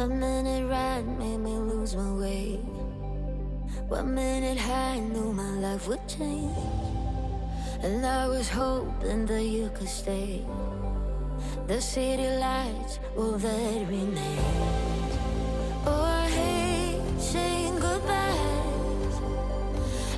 1 minute ride made me lose my way. 1 minute high, knew my life would change. And I was hoping that you could stay. The city lights will let remain. Oh, I hate saying goodbyes.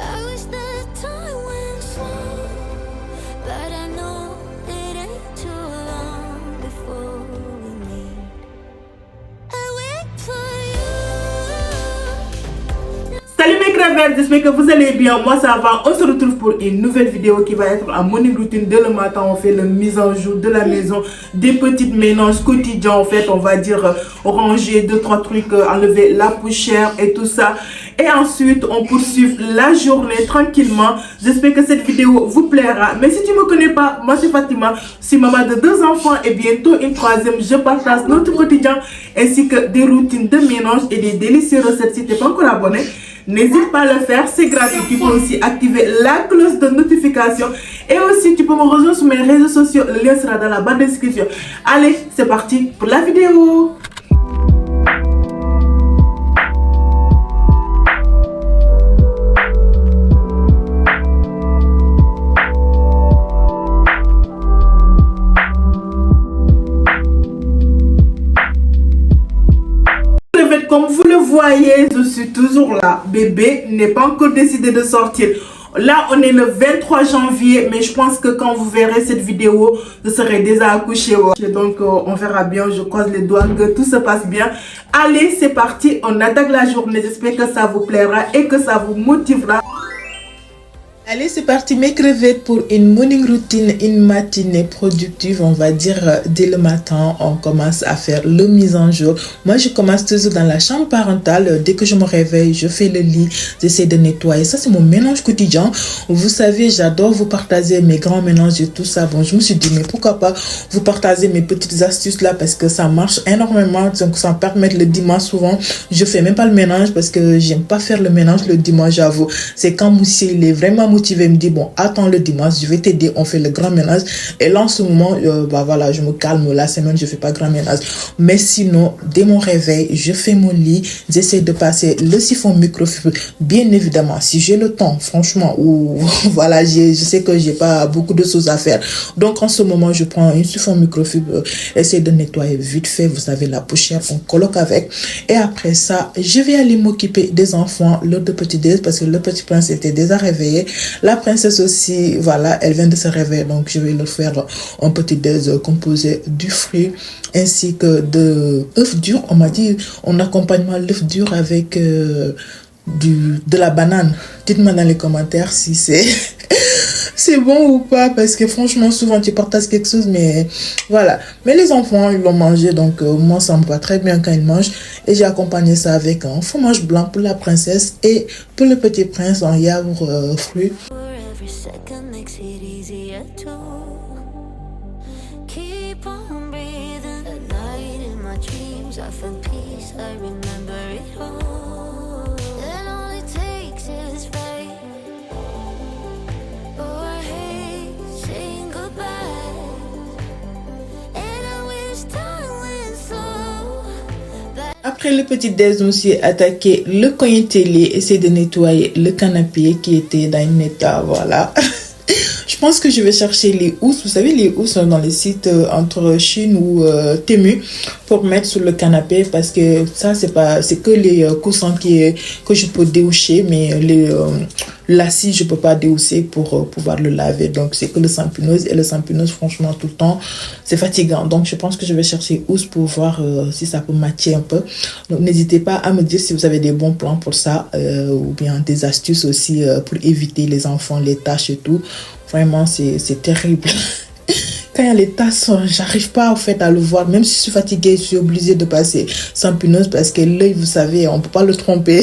I wish that time went slow, but I know it ain't too long before we meet. I wait for you. Salut mes crevettes, j'espère que vous allez bien. Moi ça va. On se retrouve pour une nouvelle vidéo qui va être en morning routine. Dès le matin, on fait la mise en jour de la maison, des petites mélanges quotidiens. En fait, on va dire ranger 2-3 trucs, enlever la poussière et tout ça. Et ensuite, on poursuit la journée tranquillement. J'espère que cette vidéo vous plaira. Mais si tu ne me connais pas, moi c'est Fatima. Je suis maman de 2 enfants et bientôt une 3e. Je partage notre quotidien ainsi que des routines de mélange et des délicieuses recettes. Si tu n'es pas encore abonné, n'hésite pas à le faire, c'est gratuit. Tu peux aussi activer la cloche de notification. Et aussi, tu peux me rejoindre sur mes réseaux sociaux. Le lien sera dans la barre de description. Allez, c'est parti pour la vidéo. Comme vous le voyez, je suis toujours là. Bébé n'est pas encore décidé de sortir. Là, on est le 23 janvier, mais je pense que quand vous verrez cette vidéo, je serai déjà accouchée. Donc, on verra bien. Je croise les doigts que tout se passe bien. Allez, c'est parti. On attaque la journée. J'espère que ça vous plaira et que ça vous motivera. Allez, c'est parti mes crevettes pour une morning routine, une matinée productive, on va dire dès le matin, on commence à faire le mise en jour. Moi, je commence toujours dans la chambre parentale. Dès que je me réveille, je fais le lit, j'essaie de nettoyer. Ça, c'est mon mélange quotidien. Vous savez, j'adore vous partager mes grands mélanges et tout ça. Bon, je me suis dit, mais pourquoi pas vous partager mes petites astuces là parce que ça marche énormément. Donc, ça me permet le dimanche souvent. Je fais même pas le mélange parce que j'aime pas faire le mélange le dimanche, j'avoue. C'est quand Moussi, il est vraiment motivé, me dit bon attends le dimanche, je vais t'aider, on fait le grand ménage. Et là en ce moment bah voilà, je me calme, la semaine je fais pas grand ménage, mais sinon dès mon réveil je fais mon lit, j'essaie de passer le chiffon microfibre, bien évidemment si j'ai le temps franchement, ou voilà, je sais que j'ai pas beaucoup de choses à faire, donc en ce moment je prends une chiffon microfibre, essaie de nettoyer vite fait, vous savez la poussière on colloque avec, et après ça je vais aller m'occuper des enfants, l'heure de petit déj parce que le petit prince était déjà réveillé. La princesse aussi, voilà, elle vient de se réveiller, donc je vais leur faire un petit déj composé du fruit ainsi que de œufs durs. On m'a dit en accompagnement l'œuf dur avec de la banane. Dites-moi dans les commentaires si c'est c'est bon ou pas, parce que franchement souvent tu partages quelque chose, mais voilà. Mais les enfants ils l'ont mangé, donc moi ça me va très bien quand ils mangent. Et j'ai accompagné ça avec un fromage blanc pour la princesse et pour le petit prince en yaourt fruit. Après le petit déj, je me suis attaqué le coin télé, essayer de nettoyer le canapé qui était dans un état, voilà. Je pense que je vais chercher les housses. Vous savez, les housses dans les sites entre Chine ou Temu pour mettre sur le canapé, parce que ça, c'est que les coussins que je peux déhousser, mais l'assis, je peux pas déhousser pour pouvoir le laver. Donc, c'est que le sampineuse, et le sampineuse, franchement, tout le temps, c'est fatigant. Donc, je pense que je vais chercher housse pour voir si ça peut matcher un peu. Donc, n'hésitez pas à me dire si vous avez des bons plans pour ça, ou bien des astuces aussi pour éviter les enfants, les tâches et tout. Vraiment, c'est terrible. Quand il y a les tasses, j'arrive pas en fait à le voir. Même si je suis fatiguée, je suis obligée de passer sans puneuse parce que l'œil, vous savez, on peut pas le tromper.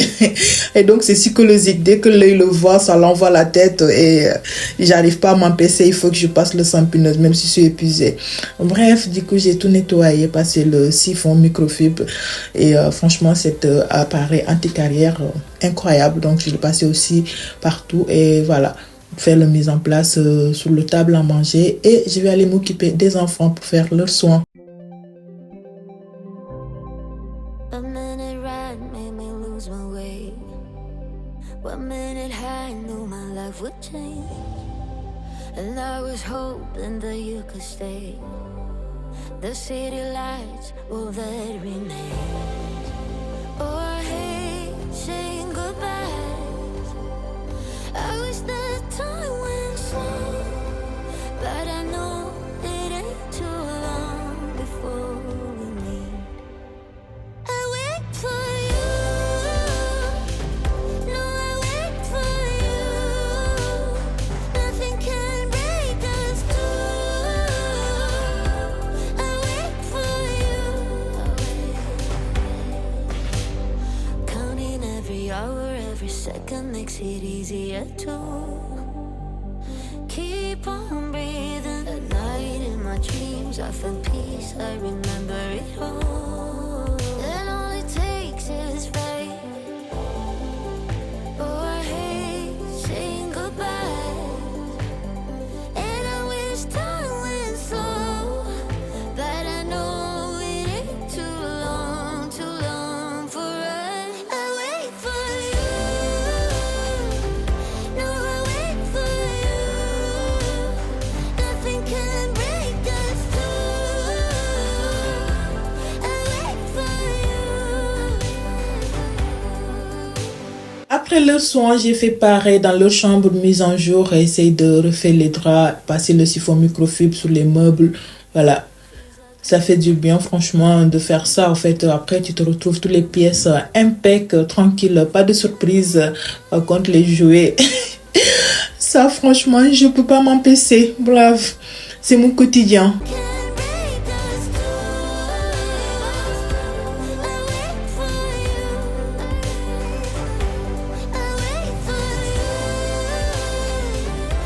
Et donc, c'est psychologique. Dès que l'œil le voit, ça l'envoie la tête et j'arrive pas à m'empêcher. Il faut que je passe le sans puneuse, même si je suis épuisée. Bref, du coup, j'ai tout nettoyé, passé le siphon microfibre et franchement, cet appareil anti-carrière incroyable. Donc, je l'ai passé aussi partout et voilà. Faire la mise en place sur le table à manger et je vais aller m'occuper des enfants pour faire leurs soins. would change. And I was hoping that you could stay. The city lights will that remain. Oh, I hate saying goodbyes. I wish that time went slow, but I know it ain't too long before we meet. I wait for you. No, I wait for you. Nothing can break us two. I wait for you. Counting every hour, every second makes it easier to keep on breathing. At night in my dreams I find peace, I remember it all. And all it takes is faith. Oh, I hate saying goodbye, and I wish time went slow, but I know it ain't too long for us. I wait for you. No, I wait for you. Nothing can break us two. I wait for you. Après le soin, j'ai fait pareil dans leur chambre mise en jour, essayer de refaire les draps, passer le chiffon microfibre sur les meubles. Voilà, ça fait du bien franchement de faire ça. En fait, après tu te retrouves toutes les pièces impec, tranquille, pas de surprise. Par contre les jouets, ça franchement je peux pas m'empêcher. Bref, c'est mon quotidien.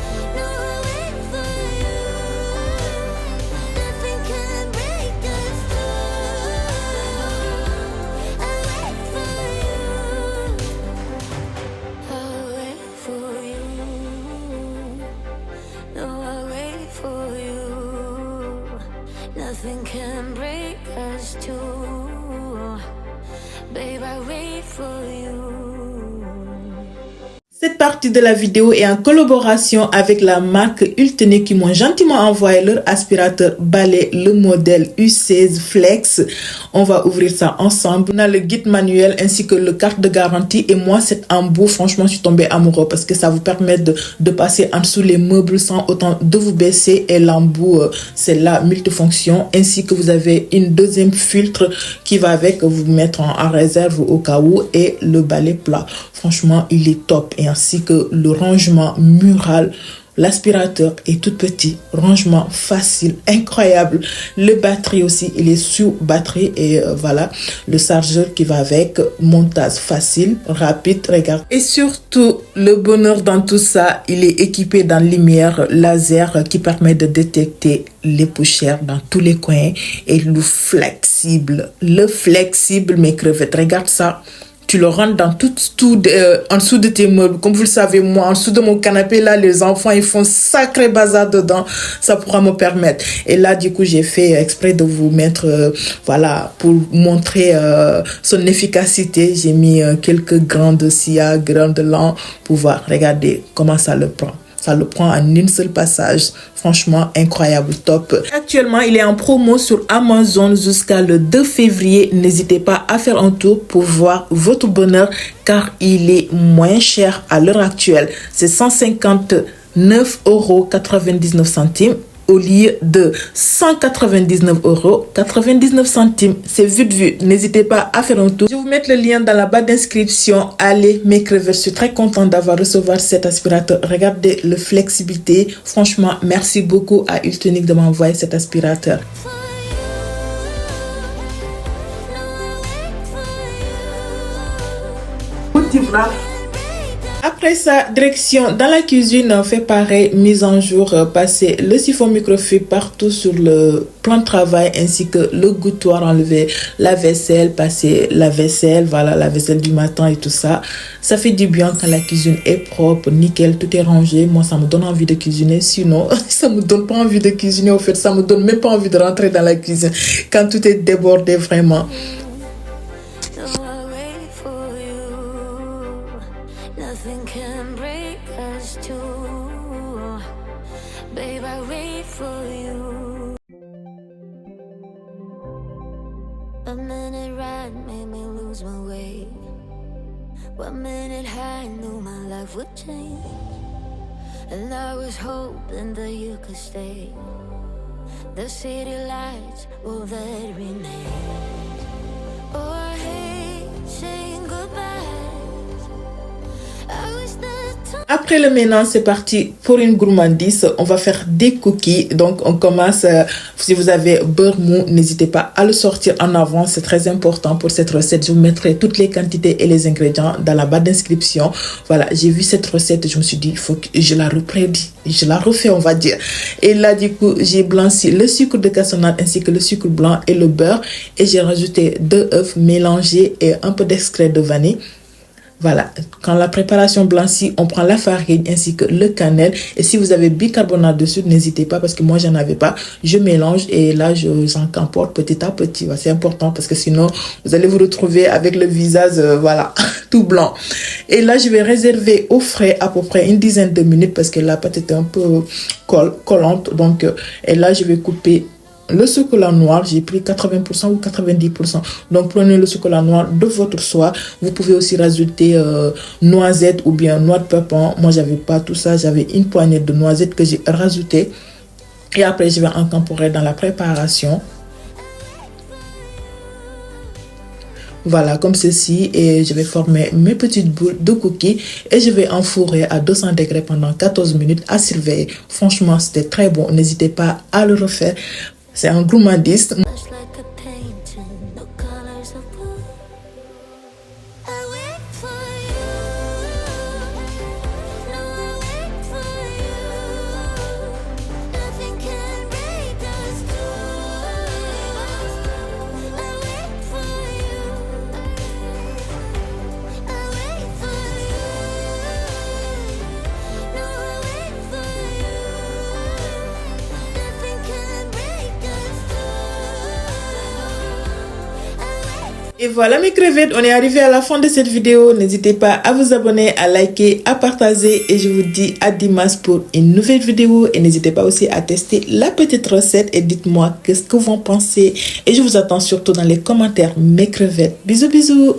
Can break us two. I wait for you. I wait for you. No, I wait for you. Nothing can break us two. I wait for you. No, I wait for you. Nothing can break us two. Babe, I wait for you. Cette partie de la vidéo est en collaboration avec la marque Ultenic qui m'ont gentiment envoyé leur aspirateur balai, le modèle U16 Flex. On va ouvrir ça ensemble. On a le guide manuel ainsi que le carte de garantie. Et moi, cet embout, franchement, je suis tombée amoureux parce que ça vous permet de passer en dessous les meubles sans autant de vous baisser. Et l'embout, c'est là, multifonction. Ainsi que vous avez une deuxième filtre qui va avec, vous mettre en réserve au cas où. Et le balai plat. Franchement, il est top. Et ainsi que le rangement mural. L'aspirateur est tout petit, rangement facile, incroyable. Le batterie aussi, il est sous batterie et voilà, le chargeur qui va avec, montage facile, rapide, regarde. Et surtout, le bonheur dans tout ça, il est équipé d'un lumière laser qui permet de détecter les poussières dans tous les coins et le flexible, mes crevettes, regarde ça. Tu le rentres dans en dessous de tes meubles. Comme vous le savez, moi, en dessous de mon canapé, là, les enfants, ils font sacré bazar dedans. Ça pourra me permettre. Et là, du coup, j'ai fait exprès de vous mettre, voilà, pour montrer son efficacité. J'ai mis quelques grains de scia, grains de lin pour voir. Regardez comment ça le prend. Ça le prend en une seule passage. Franchement, incroyable, top. Actuellement, il est en promo sur Amazon jusqu'à le 2 février. N'hésitez pas à faire un tour pour voir votre bonheur car il est moins cher à l'heure actuelle. C'est 159,99 € au lieu de 199,99 €. C'est vite vu. N'hésitez pas à faire un tour. Je vais vous mettre le lien dans la barre d'inscription. Allez, mes crevettes. Je suis très contente d'avoir recevoir cet aspirateur. Regardez le flexibilité. Franchement, merci beaucoup à Ultenic de m'envoyer cet aspirateur. Après ça, direction dans la cuisine, on fait pareil, mise en jour, passer le chiffon microfibre partout sur le plan de travail ainsi que le gouttoir, enlever la vaisselle, passer la vaisselle, voilà, la vaisselle du matin et tout ça. Ça fait du bien quand la cuisine est propre, nickel, tout est rangé. Moi, ça me donne envie de cuisiner, sinon, ça me donne pas envie de cuisiner. Au fait, ça me donne même pas envie de rentrer dans la cuisine quand tout est débordé vraiment. Nothing can break us two. One minute right made me lose my way. One minute high knew my life would change. And I was hoping that you could stay. The city lights, will that remain? Oh, I hate saying goodbye. I wish that Après le mélange, c'est parti pour une gourmandise. On va faire des cookies. Donc, on commence. Si vous avez beurre mou, n'hésitez pas à le sortir en avant. C'est très important pour cette recette. Je vous mettrai toutes les quantités et les ingrédients dans la barre d'inscription. Voilà, j'ai vu cette recette. Je me suis dit, il faut que je la représente. Je la refais, on va dire. Et là, du coup, j'ai blanchi le sucre de cassonade ainsi que le sucre blanc et le beurre. Et j'ai rajouté 2 œufs mélangés et un peu d'extrait de vanille. Voilà, quand la préparation blanchit, on prend la farine ainsi que le cannelle. Et si vous avez bicarbonate de soude, n'hésitez pas parce que moi, j'en avais pas. Je mélange et là, j'en emporte petit à petit. C'est important parce que sinon, vous allez vous retrouver avec le visage, voilà, tout blanc. Et là, je vais réserver au frais à peu près une dizaine de minutes parce que la pâte est un peu collante. Donc, et là, je vais couper le chocolat noir. J'ai pris 80% ou 90%. Donc, prenez le chocolat noir de votre choix. Vous pouvez aussi rajouter noisettes ou bien noix de pépin. Moi, j'avais pas tout ça. J'avais une poignée de noisettes que j'ai rajouté. Et après, je vais incorporer dans la préparation. Voilà, comme ceci. Et je vais former mes petites boules de cookies. Et je vais enfourrer à 200 degrés pendant 14 minutes à surveiller. Franchement, c'était très bon. N'hésitez pas à le refaire. C'est un gourmandiste. Et voilà mes crevettes, on est arrivé à la fin de cette vidéo. N'hésitez pas à vous abonner, à liker, à partager. Et je vous dis à dimanche pour une nouvelle vidéo. Et n'hésitez pas aussi à tester la petite recette. Et dites-moi qu'est-ce que vous en pensez. Et je vous attends surtout dans les commentaires mes crevettes. Bisous bisous.